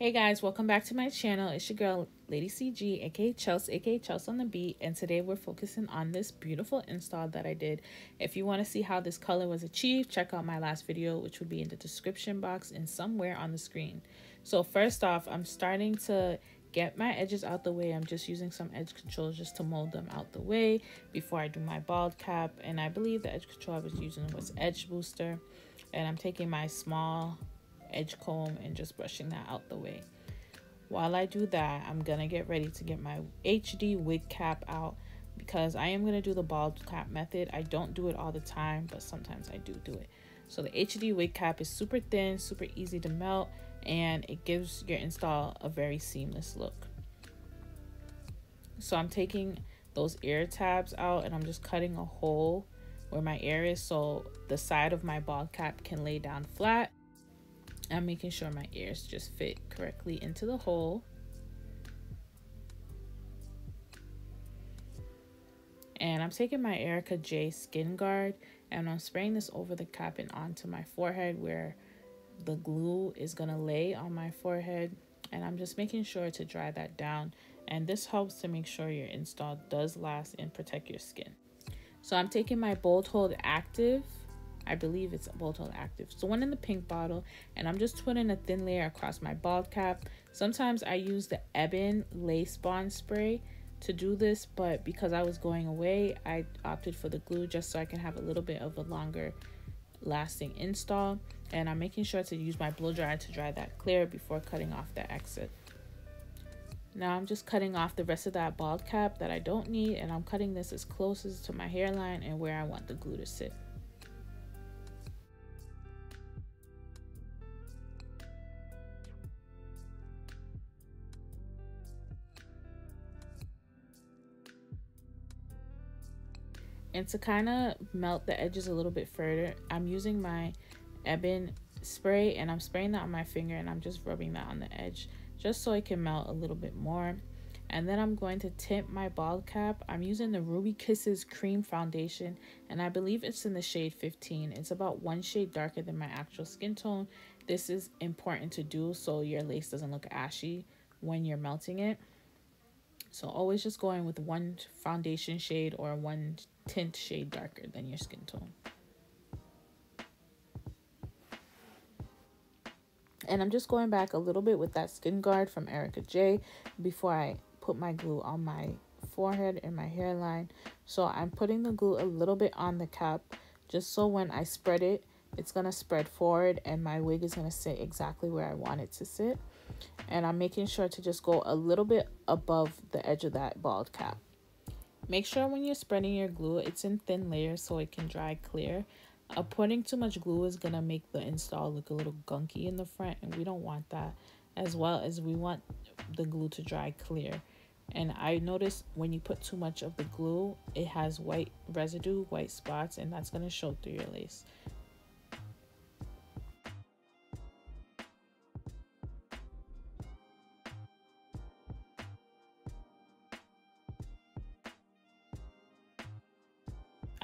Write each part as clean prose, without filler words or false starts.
Hey guys, welcome back to my channel. It's your girl Ladycg, aka Chelsea on the beat, and today we're focusing on this beautiful install that I did. If you want to see how this color was achieved, check out my last video, which will be in the description box and somewhere on the screen. So first off, I'm starting to get my edges out the way. I'm just using some edge control just to mold them out the way before I do my bald cap, and I believe the edge control I was using was Edge Booster, and I'm taking my small edge comb and just brushing that out the way. While I do that, I'm gonna get ready to get my HD wig cap out because I am gonna do the bald cap method. I don't do it all the time, but sometimes I do it. So the HD wig cap is super thin, super easy to melt, and it gives your install a very seamless look. So I'm taking those ear tabs out and I'm just cutting a hole where my ear is so the side of my bald cap can lay down flat. I'm making sure my ears just fit correctly into the hole. And I'm taking my Erica J Skin Guard and I'm spraying this over the cap and onto my forehead where the glue is gonna lay on my forehead. And I'm just making sure to dry that down. And this helps to make sure your install does last and protect your skin. So I'm taking my Bold Hold Active. I believe it's Bold Hold Active. It's the one in the pink bottle, and I'm just putting a thin layer across my bald cap. Sometimes I use the Ebin Lace Bond Spray to do this, but because I was going away, I opted for the glue just so I can have a little bit of a longer lasting install. And I'm making sure to use my blow dryer to dry that clear before cutting off the exit. Now I'm just cutting off the rest of that bald cap that I don't need, and I'm cutting this as close as to my hairline and where I want the glue to sit. And to kind of melt the edges a little bit further, I'm using my Ebin spray and I'm spraying that on my finger and I'm just rubbing that on the edge just so it can melt a little bit more. And then I'm going to tint my bald cap. I'm using the Ruby Kisses Cream Foundation and I believe it's in the shade 15. It's about one shade darker than my actual skin tone. This is important to do so your lace doesn't look ashy when you're melting it. So always just going with one foundation shade or one tint shade darker than your skin tone. And I'm just going back a little bit with that Skin Guard from Erica J before I put my glue on my forehead and my hairline. So I'm putting the glue a little bit on the cap just so when I spread it, it's going to spread forward and my wig is going to sit exactly where I want it to sit. And I'm making sure to just go a little bit above the edge of that bald cap. Make sure when you're spreading your glue, it's in thin layers so it can dry clear. Putting too much glue is going to make the install look a little gunky in the front, and we don't want that, as well as we want the glue to dry clear. And I noticed when you put too much of the glue, it has white residue, white spots, and that's going to show through your lace.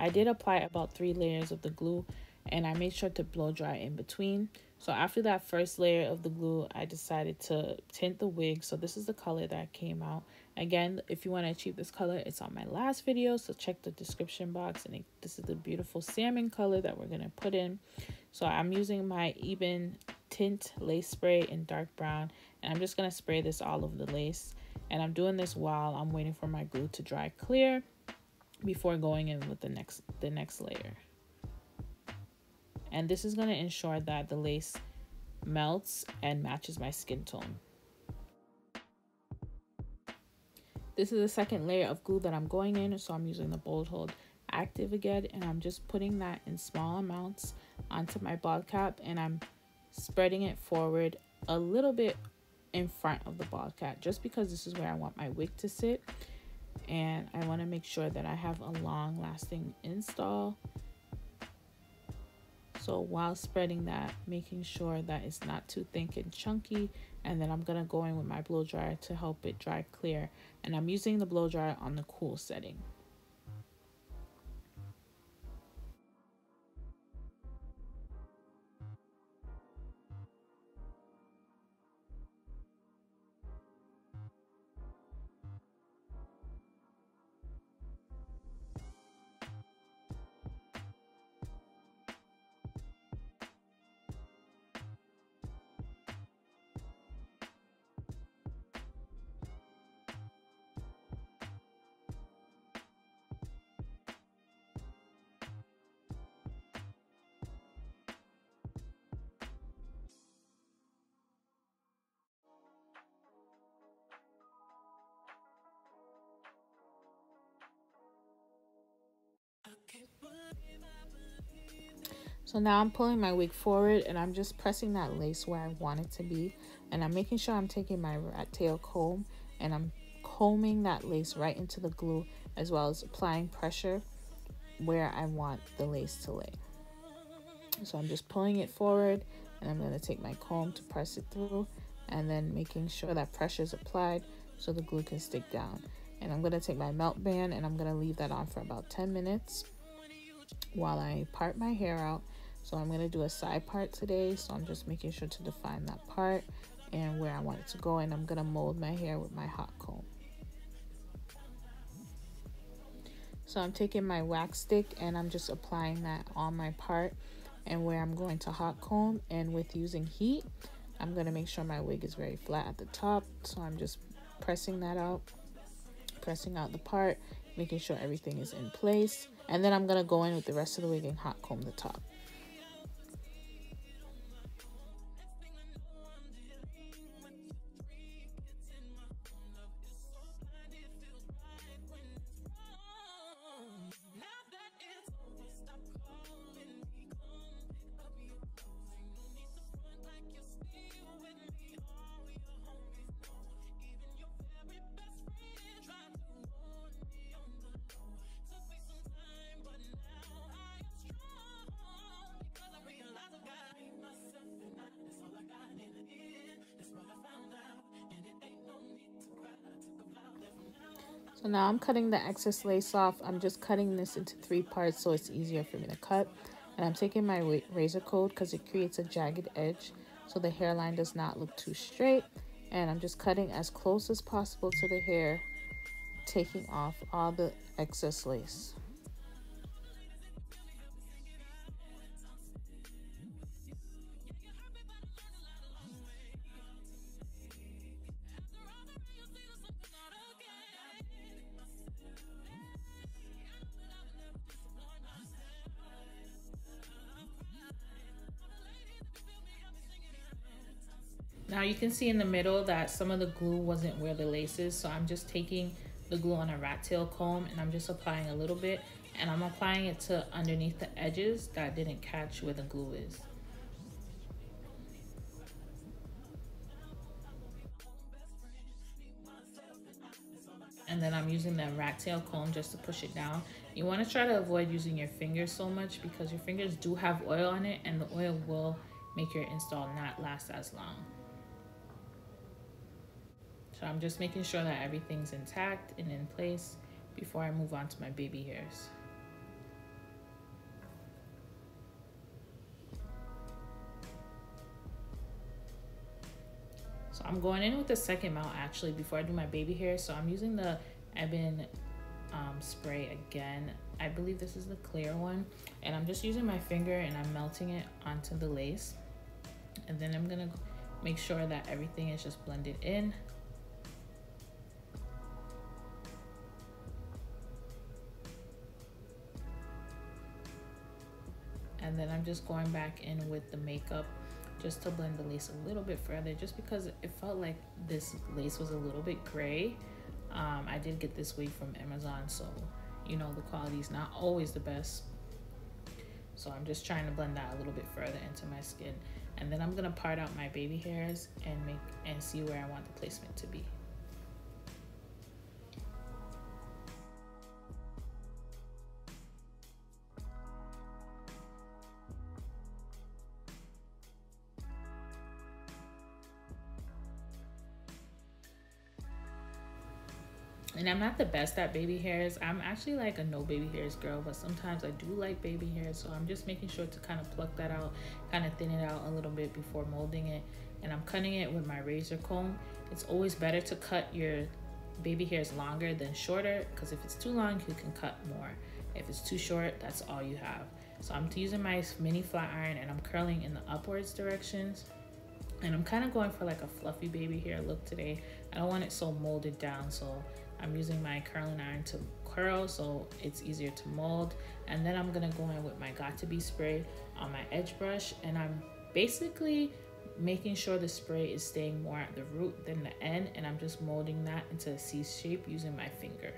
I did apply about 3 layers of the glue and I made sure to blow dry in between. So after that first layer of the glue, I decided to tint the wig. So this is the color that came out. Again, if you want to achieve this color, it's on my last video, so check the description box. And this is the beautiful salmon color that we're going to put in. So I'm using my Ebin Tint Lace Spray in dark brown, and I'm just going to spray this all over the lace. And I'm doing this while I'm waiting for my glue to dry clear before going in with the next layer. And this is going to ensure that the lace melts and matches my skin tone. This is the second layer of glue that I'm going in, so I'm using the Bold Hold Active again, and I'm just putting that in small amounts onto my bald cap, and I'm spreading it forward a little bit in front of the bald cap just because this is where I want my wig to sit. And I want to make sure that I have a long lasting install. So while spreading that, making sure that it's not too thick and chunky. And then I'm going to go in with my blow dryer to help it dry clear. And I'm using the blow dryer on the cool setting. So now I'm pulling my wig forward and I'm just pressing that lace where I want it to be. And I'm making sure I'm taking my rat tail comb and I'm combing that lace right into the glue, as well as applying pressure where I want the lace to lay. So I'm just pulling it forward and I'm going to take my comb to press it through, and then making sure that pressure is applied so the glue can stick down. And I'm going to take my melt band and I'm going to leave that on for about 10 minutes while I part my hair out. So I'm going to do a side part today, so I'm just making sure to define that part and where I want it to go, and I'm going to mold my hair with my hot comb. So I'm taking my wax stick and I'm just applying that on my part and where I'm going to hot comb, and with using heat, I'm going to make sure my wig is very flat at the top. So I'm just pressing that out, pressing out the part, making sure everything is in place, and then I'm going to go in with the rest of the wig and hot comb the top. So now I'm cutting the excess lace off. I'm just cutting this into 3 parts so it's easier for me to cut. And I'm taking my razor comb because it creates a jagged edge so the hairline does not look too straight. And I'm just cutting as close as possible to the hair, taking off all the excess lace. Now you can see in the middle that some of the glue wasn't where the lace is, so I'm just taking the glue on a rat tail comb and I'm just applying a little bit, and I'm applying it to underneath the edges that didn't catch where the glue is. And then I'm using the rat tail comb just to push it down. You want to try to avoid using your fingers so much because your fingers do have oil on it, and the oil will make your install not last as long. So I'm just making sure that everything's intact and in place before I move on to my baby hairs. So I'm going in with the second mount actually before I do my baby hair. So I'm using the Ebin spray again. I believe this is the clear one. And I'm just using my finger and I'm melting it onto the lace. And then I'm gonna make sure that everything is just blended in. And then I'm just going back in with the makeup just to blend the lace a little bit further, just because it felt like this lace was a little bit gray. I did get this wig from Amazon, so you know the quality is not always the best. So I'm just trying to blend that a little bit further into my skin. And then I'm gonna part out my baby hairs and see where I want the placement to be. And I'm not the best at baby hairs. I'm actually like a no baby hairs girl, but sometimes I do like baby hairs. So I'm just making sure to kind of pluck that out, kind of thin it out a little bit before molding it. And I'm cutting it with my razor comb. It's always better to cut your baby hairs longer than shorter, because if it's too long, you can cut more. If it's too short, that's all you have. So I'm using my mini flat iron and I'm curling in the upwards directions. And I'm kind of going for like a fluffy baby hair look today. I don't want it so molded down, so I'm using my curling iron to curl so it's easier to mold. And then I'm gonna go in with my Got2b spray on my edge brush, and I'm basically making sure the spray is staying more at the root than the end, and I'm just molding that into a C shape using my finger.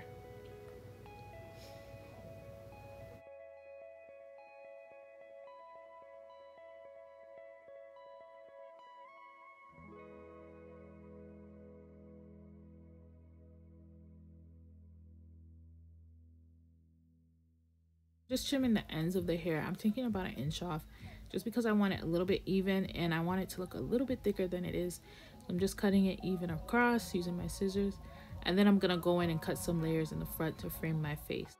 Just trimming the ends of the hair. I'm taking about 1 inch off just because I want it a little bit even and I want it to look a little bit thicker than it is. I'm just cutting it even across using my scissors, and then I'm gonna go in and cut some layers in the front to frame my face.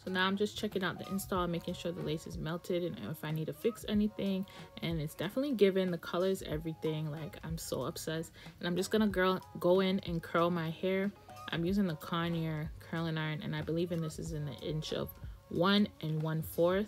So now I'm just checking out the install, making sure the lace is melted and if I need to fix anything. And it's definitely given. The color is everything. Like, I'm so obsessed. And I'm just gonna go in and curl my hair. I'm using the Conair curling iron, and I believe this is in the inch of 1 1/4.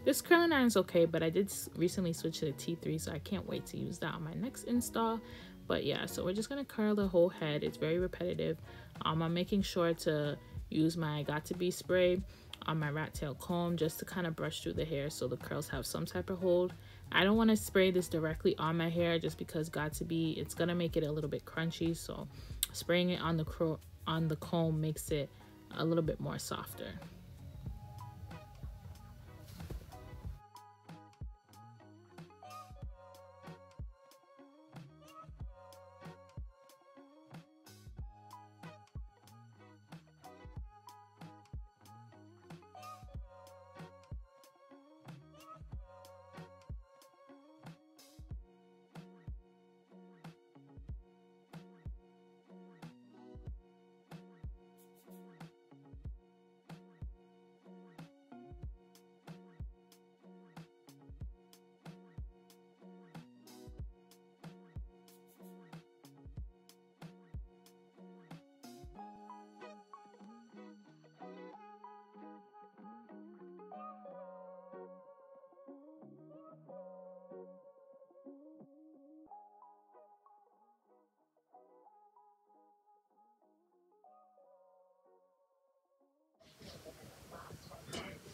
This curling iron is okay, but I did recently switch to the T3, so I can't wait to use that on my next install. But yeah, so we're just gonna curl the whole head. It's very repetitive. I'm making sure to use my Got2b spray on my rat tail comb just to kind of brush through the hair so the curls have some type of hold. I don't want to spray this directly on my hair just because Got2b, it's gonna make it a little bit crunchy. So spraying it on the comb makes it a little bit more softer.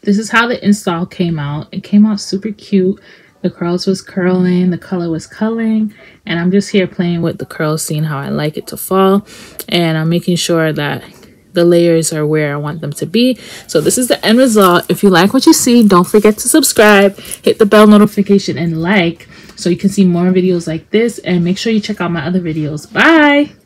This is how the install came out. It came out super cute. The curls was curling, the color was culling, and I'm just here playing with the curls, seeing how I like it to fall. And I'm making sure that the layers are where I want them to be. So this is the end result. If you like what you see, don't forget to subscribe, hit the bell notification, and like so you can see more videos like this. And make sure you check out my other videos. Bye!